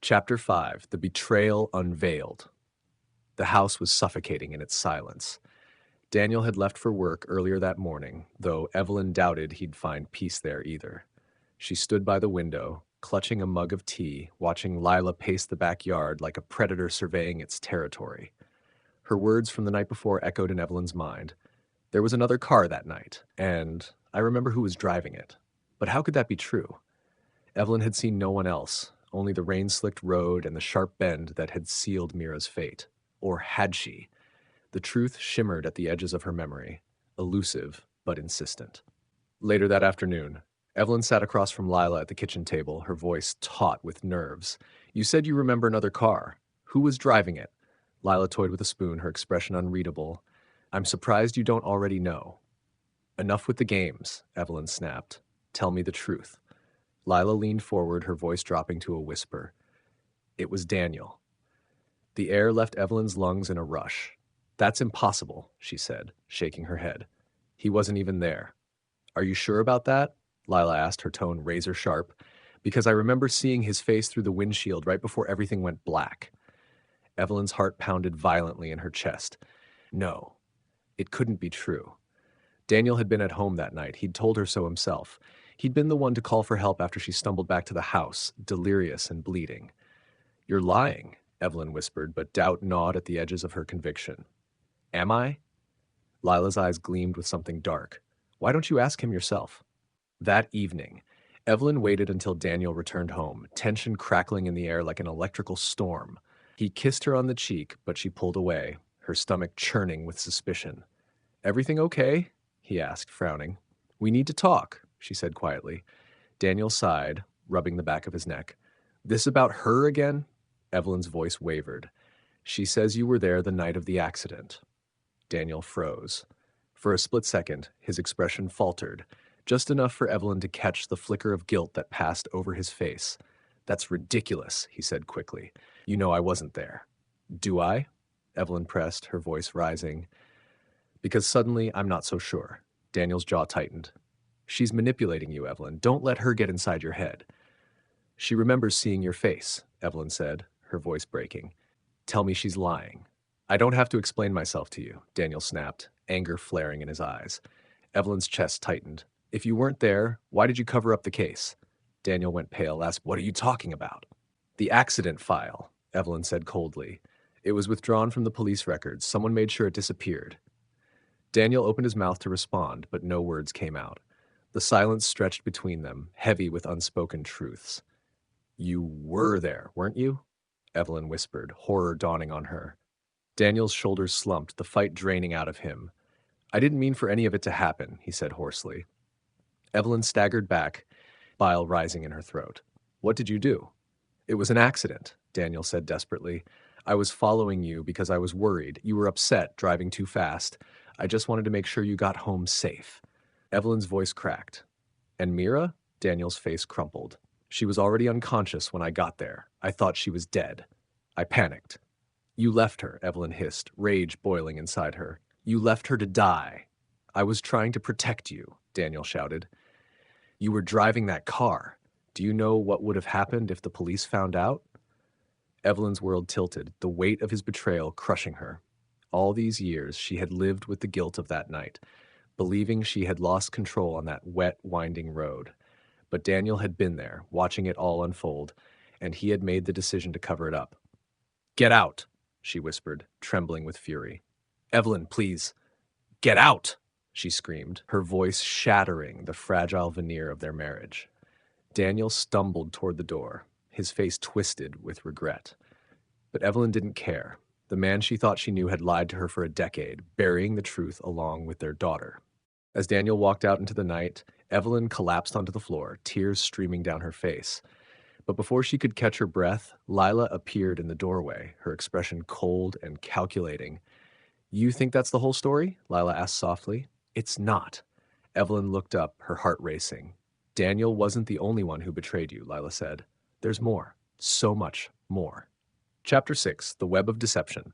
Chapter 5: The Betrayal Unveiled. The house was suffocating in its silence. Daniel had left for work earlier that morning, though Evelyn doubted he'd find peace there either. She stood by the window, clutching a mug of tea, watching Lila pace the backyard like a predator surveying its territory. Her words from the night before echoed in Evelyn's mind. There was another car that night, and I remember who was driving it. But how could that be true? Evelyn had seen no one else, only the rain-slicked road and the sharp bend that had sealed Mira's fate. Or had she? The truth shimmered at the edges of her memory, elusive but insistent. Later that afternoon, Evelyn sat across from Lila at the kitchen table, her voice taut with nerves. "You said you remember another car. Who was driving it?" Lila toyed with a spoon, her expression unreadable. "I'm surprised you don't already know." "Enough with the games," Evelyn snapped. "Tell me the truth." Lila leaned forward, her voice dropping to a whisper. "It was Daniel." The air left Evelyn's lungs in a rush. "That's impossible," she said, shaking her head. "He wasn't even there." "Are you sure about that?" Lila asked, her tone razor sharp. "Because I remember seeing his face through the windshield right before everything went black." Evelyn's heart pounded violently in her chest. No, it couldn't be true. Daniel had been at home that night. He'd told her so himself. He'd been the one to call for help after she stumbled back to the house, delirious and bleeding. "You're lying," Evelyn whispered, but doubt gnawed at the edges of her conviction. "Am I?" Lila's eyes gleamed with something dark. "Why don't you ask him yourself?" That evening, Evelyn waited until Daniel returned home, tension crackling in the air like an electrical storm. He kissed her on the cheek, but she pulled away, her stomach churning with suspicion. "Everything okay?" he asked, frowning. "We need to talk," she said quietly. Daniel sighed, rubbing the back of his neck. "This about her again?" Evelyn's voice wavered. "She says you were there the night of the accident." Daniel froze. For a split second, his expression faltered, just enough for Evelyn to catch the flicker of guilt that passed over his face. "That's ridiculous," he said quickly. "You know I wasn't there." "Do I?" Evelyn pressed, her voice rising. "Because suddenly I'm not so sure." Daniel's jaw tightened. "She's manipulating you, Evelyn. Don't let her get inside your head." "She remembers seeing your face," Evelyn said, her voice breaking. "Tell me she's lying." "I don't have to explain myself to you," Daniel snapped, anger flaring in his eyes. Evelyn's chest tightened. "If you weren't there, why did you cover up the case?" Daniel went pale, asked, "What are you talking about?" "The accident file," Evelyn said coldly. "It was withdrawn from the police records. Someone made sure it disappeared." Daniel opened his mouth to respond, but no words came out. The silence stretched between them, heavy with unspoken truths. "You were there, weren't you?" Evelyn whispered, horror dawning on her. Daniel's shoulders slumped, the fight draining out of him. "I didn't mean for any of it to happen," he said hoarsely. Evelyn staggered back, bile rising in her throat. "What did you do?" "It was an accident," Daniel said desperately. "I was following you because I was worried. You were upset, driving too fast. I just wanted to make sure you got home safe." Evelyn's voice cracked. "And Mira?" Daniel's face crumpled. "She was already unconscious when I got there. I thought she was dead. I panicked." "You left her," Evelyn hissed, rage boiling inside her. "You left her to die." "I was trying to protect you," Daniel shouted. "You were driving that car. Do you know what would have happened if the police found out?" Evelyn's world tilted, the weight of his betrayal crushing her. All these years, she had lived with the guilt of that night, believing she had lost control on that wet, winding road. But Daniel had been there, watching it all unfold, and he had made the decision to cover it up. "Get out," she whispered, trembling with fury. "Evelyn, please." "Get out," she screamed, her voice shattering the fragile veneer of their marriage. Daniel stumbled toward the door, his face twisted with regret. But Evelyn didn't care. The man she thought she knew had lied to her for a decade, burying the truth along with their daughter. As Daniel walked out into the night, Evelyn collapsed onto the floor, tears streaming down her face. But before she could catch her breath, Lila appeared in the doorway, her expression cold and calculating. "You think that's the whole story?" Lila asked softly. "It's not." Evelyn looked up, her heart racing. "Daniel wasn't the only one who betrayed you," Lila said. "There's more. So much more." Chapter 6: The Web of Deception.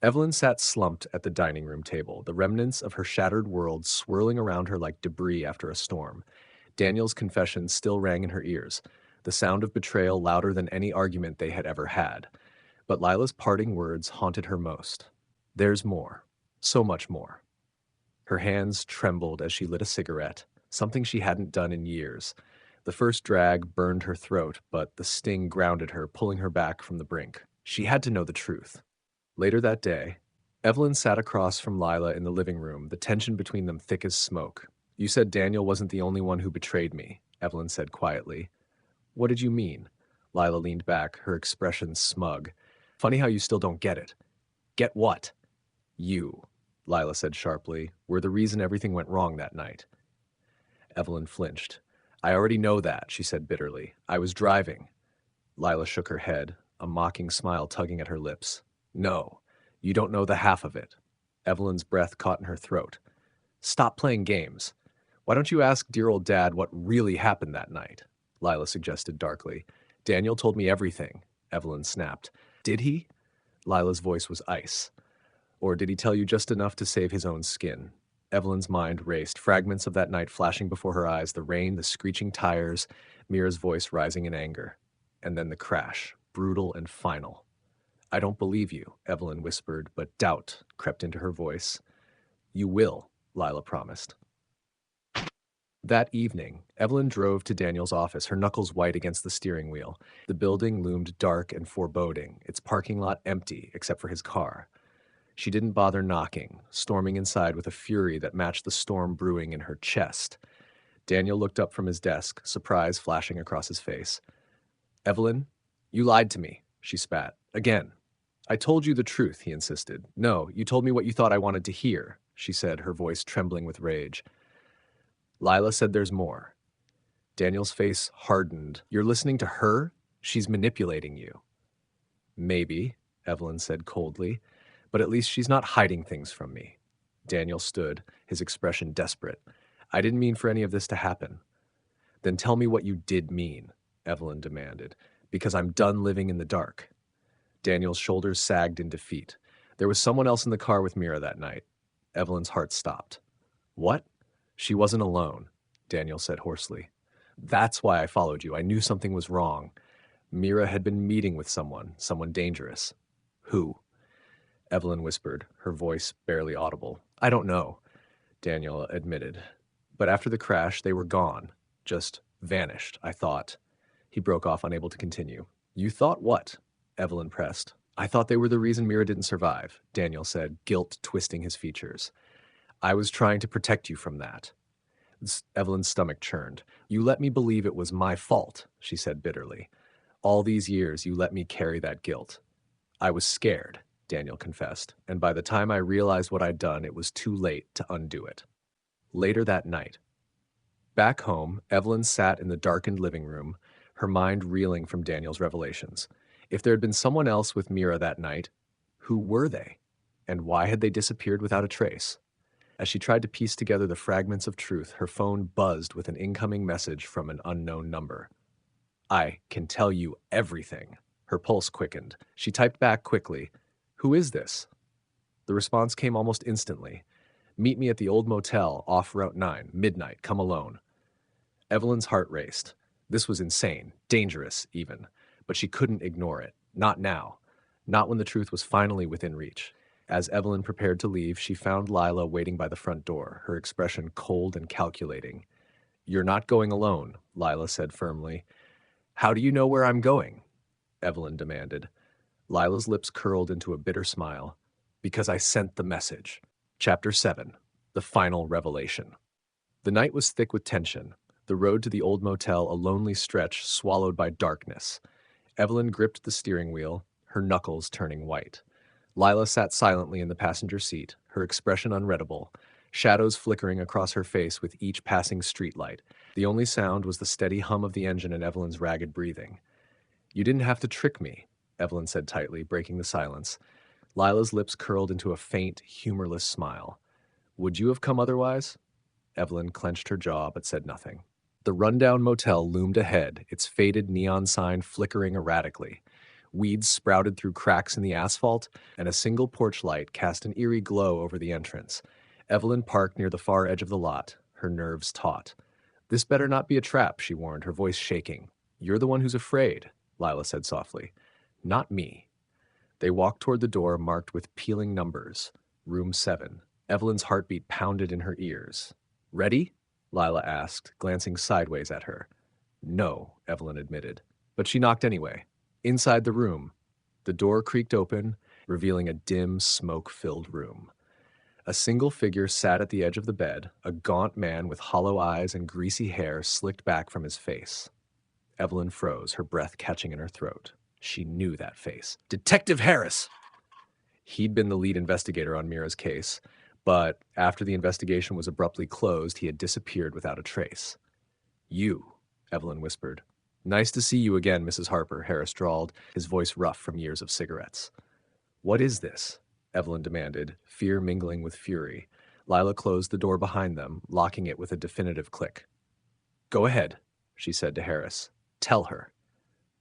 Evelyn sat slumped at the dining room table, the remnants of her shattered world swirling around her like debris after a storm. Daniel's confession still rang in her ears. the sound of betrayal louder than any argument they had ever had. But Lila's parting words haunted her most. There's more. So much more. Her hands trembled as she lit a cigarette, something she hadn't done in years. The first drag burned her throat, but the sting grounded her, pulling her back from the brink. She had to know the truth. Later that day, Evelyn sat across from Lila in the living room, the tension between them thick as smoke. You said Daniel wasn't the only one who betrayed me, Evelyn said quietly. What did you mean? Lila leaned back, her expression smug. Funny how you still don't get it. Get what? You, Lila said sharply, were the reason everything went wrong that night. Evelyn flinched. I already know that, she said bitterly. I was driving. Lila shook her head, a mocking smile tugging at her lips. No, you don't know the half of it. Evelyn's breath caught in her throat. Stop playing games. Why don't you ask dear old Dad what really happened that night? Lila suggested darkly. Daniel told me everything, Evelyn snapped. Did he? Lila's voice was ice. Or did he tell you just enough to save his own skin? Evelyn's mind raced, fragments of that night flashing before her eyes, the rain, the screeching tires, Mira's voice rising in anger. And then the crash, brutal and final. I don't believe you, Evelyn whispered, but doubt crept into her voice. You will, Lila promised. That evening, Evelyn drove to Daniel's office, her knuckles white against the steering wheel. The building loomed dark and foreboding, its parking lot empty except for his car. She didn't bother knocking, storming inside with a fury that matched the storm brewing in her chest. Daniel looked up from his desk, surprise flashing across his face. Evelyn, you lied to me, she spat. Again. I told you the truth, he insisted. No, you told me what you thought I wanted to hear, she said, her voice trembling with rage. Lila said there's more. Daniel's face hardened. You're listening to her? She's manipulating you. Maybe, Evelyn said coldly, but at least she's not hiding things from me. Daniel stood, his expression desperate. I didn't mean for any of this to happen. Then tell me what you did mean, Evelyn demanded, because I'm done living in the dark. Daniel's shoulders sagged in defeat. There was someone else in the car with Mira that night. Evelyn's heart stopped. What? She wasn't alone, Daniel said hoarsely. That's why I followed you. I knew something was wrong. Mira had been meeting with someone dangerous. Who? Evelyn whispered, her voice barely audible. I don't know, Daniel admitted. But after the crash, they were gone. Just vanished, I thought. He broke off, unable to continue. You thought what? Evelyn pressed. I thought they were the reason Mira didn't survive, Daniel said, guilt twisting his features. I was trying to protect you from that. Evelyn's stomach churned. You let me believe it was my fault, she said bitterly. All these years you let me carry that guilt. I was scared, Daniel confessed, and by the time I realized what I'd done, it was too late to undo it. Later that night. Back home, Evelyn sat in the darkened living room, her mind reeling from Daniel's revelations. If there had been someone else with Mira that night, who were they? And why had they disappeared without a trace? As she tried to piece together the fragments of truth, her phone buzzed with an incoming message from an unknown number. I can tell you everything. Her pulse quickened. She typed back quickly. Who is this? The response came almost instantly. Meet me at the old motel off Route 9, midnight, come alone. Evelyn's heart raced. This was insane, dangerous even, but she couldn't ignore it. Not now. Not when the truth was finally within reach. As Evelyn prepared to leave, she found Lila waiting by the front door, her expression cold and calculating. You're not going alone, Lila said firmly. How do you know where I'm going? Evelyn demanded. Lila's lips curled into a bitter smile. Because I sent the message. Chapter 7. The Final Revelation. The night was thick with tension. The road to the old motel a lonely stretch swallowed by darkness. Evelyn gripped the steering wheel, her knuckles turning white. Lila sat silently in the passenger seat, her expression unreadable, shadows flickering across her face with each passing streetlight. The only sound was the steady hum of the engine and Evelyn's ragged breathing. You didn't have to trick me, Evelyn said tightly, breaking the silence. Lila's lips curled into a faint, humorless smile. Would you have come otherwise? Evelyn clenched her jaw but said nothing. The rundown motel loomed ahead, its faded neon sign flickering erratically. Weeds sprouted through cracks in the asphalt, and a single porch light cast an eerie glow over the entrance. Evelyn parked near the far edge of the lot, her nerves taut. This better not be a trap, she warned, her voice shaking. You're the one who's afraid, Lila said softly. Not me. They walked toward the door marked with peeling numbers. Room 7. Evelyn's heartbeat pounded in her ears. Ready? Lila asked, glancing sideways at her. No, Evelyn admitted. But she knocked anyway. Inside the room. The door creaked open, revealing a dim, smoke-filled room. A single figure sat at the edge of the bed, a gaunt man with hollow eyes and greasy hair slicked back from his face. Evelyn froze, her breath catching in her throat. She knew that face. Detective Harris! He'd been the lead investigator on Mira's case, but after the investigation was abruptly closed, he had disappeared without a trace. You, Evelyn whispered. Nice to see you again, Mrs. Harper, Harris drawled, his voice rough from years of cigarettes. What is this? Evelyn demanded, fear mingling with fury. Lila closed the door behind them, locking it with a definitive click. Go ahead, she said to Harris. Tell her.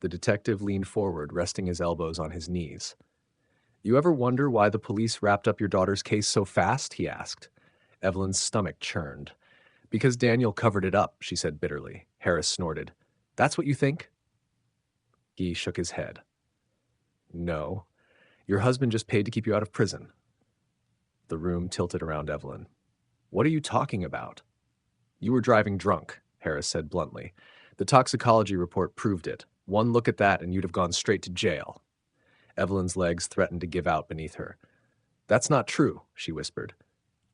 The detective leaned forward, resting his elbows on his knees. You ever wonder why the police wrapped up your daughter's case so fast? He asked. Evelyn's stomach churned. Because Daniel covered it up, she said bitterly. Harris snorted. That's what you think? He shook his head. No. Your husband just paid to keep you out of prison. The room tilted around Evelyn. What are you talking about? You were driving drunk, Harris said bluntly. The toxicology report proved it. One look at that and you'd have gone straight to jail. Evelyn's legs threatened to give out beneath her. That's not true, she whispered.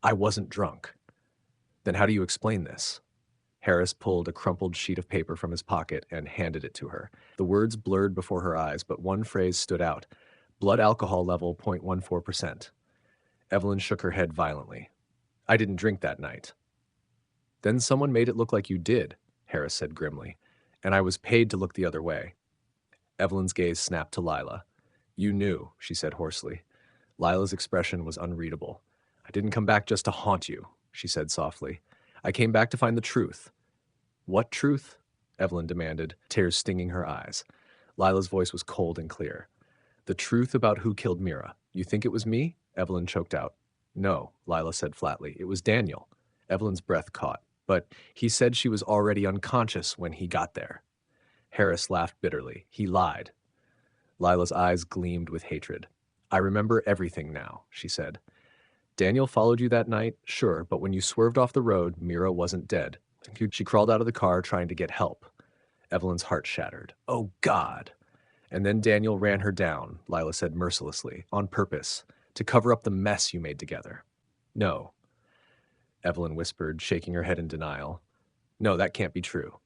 I wasn't drunk. Then how do you explain this? Harris pulled a crumpled sheet of paper from his pocket and handed it to her. The words blurred before her eyes, but one phrase stood out. Blood alcohol level 0.14%. Evelyn shook her head violently. I didn't drink that night. Then someone made it look like you did, Harris said grimly, and I was paid to look the other way. Evelyn's gaze snapped to Lila. You knew, she said hoarsely. Lila's expression was unreadable. I didn't come back just to haunt you, she said softly. I came back to find the truth. What truth? Evelyn demanded, tears stinging her eyes. Lila's voice was cold and clear. The truth about who killed Mira. You think it was me? Evelyn choked out. No, Lila said flatly. It was Daniel. Evelyn's breath caught. But he said she was already unconscious when he got there. Harris laughed bitterly. He lied. Lila's eyes gleamed with hatred. I remember everything now, she said. Daniel followed you that night, sure, but when you swerved off the road, Mira wasn't dead. She crawled out of the car trying to get help. Evelyn's heart shattered. Oh, God. And then Daniel ran her down, Lila said mercilessly, on purpose, to cover up the mess you made together. No, Evelyn whispered, shaking her head in denial. No, that can't be true.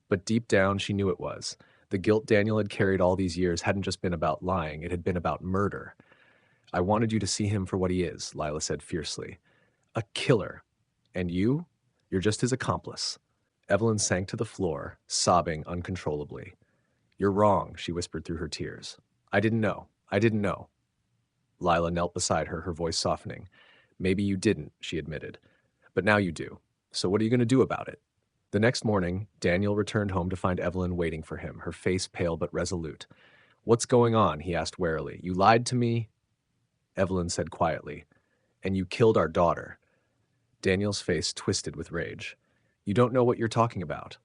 But deep down, she knew it was. The guilt Daniel had carried all these years hadn't just been about lying, it had been about murder. I wanted you to see him for what he is, Lila said fiercely. A killer. And you? You're just his accomplice. Evelyn sank to the floor, sobbing uncontrollably. You're wrong, she whispered through her tears. I didn't know. I didn't know. Lila knelt beside her, her voice softening. Maybe you didn't, she admitted. But now you do. So what are you going to do about it? The next morning, Daniel returned home to find Evelyn waiting for him, her face pale but resolute. What's going on? He asked warily. You lied to me? Evelyn said quietly. And you killed our daughter. Daniel's face twisted with rage. You don't know what you're talking about.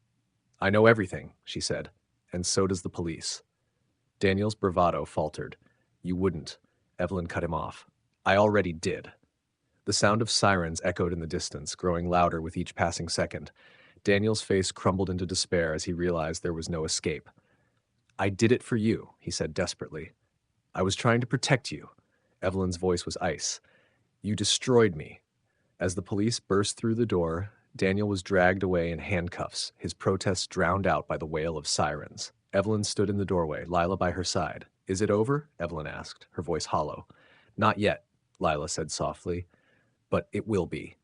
I know everything, she said, and so does the police. Daniel's bravado faltered. You wouldn't. Evelyn cut him off. I already did. The sound of sirens echoed in the distance, growing louder with each passing second. Daniel's face crumbled into despair as he realized there was no escape. I did it for you, he said desperately. I was trying to protect you. Evelyn's voice was ice. You destroyed me. As the police burst through the door, Daniel was dragged away in handcuffs, his protests drowned out by the wail of sirens. Evelyn stood in the doorway, Lila by her side. Is it over? Evelyn asked, her voice hollow. Not yet, Lila said softly, but it will be.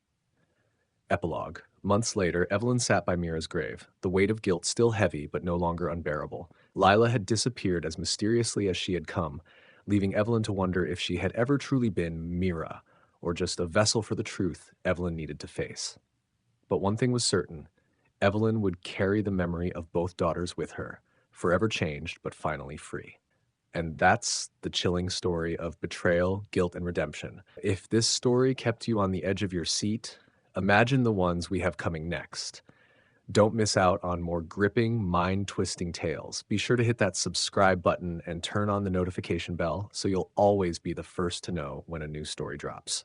Epilogue. Months later, Evelyn sat by Mira's grave, the weight of guilt still heavy but no longer unbearable. Lila had disappeared as mysteriously as she had come, leaving Evelyn to wonder if she had ever truly been Mira, or just a vessel for the truth Evelyn needed to face. But one thing was certain, Evelyn would carry the memory of both daughters with her, forever changed but finally free. And that's the chilling story of betrayal, guilt, and redemption. If this story kept you on the edge of your seat, imagine the ones we have coming next. Don't miss out on more gripping, mind twisting tales. Be sure to hit that subscribe button and turn on the notification bell so you'll always be the first to know when a new story drops.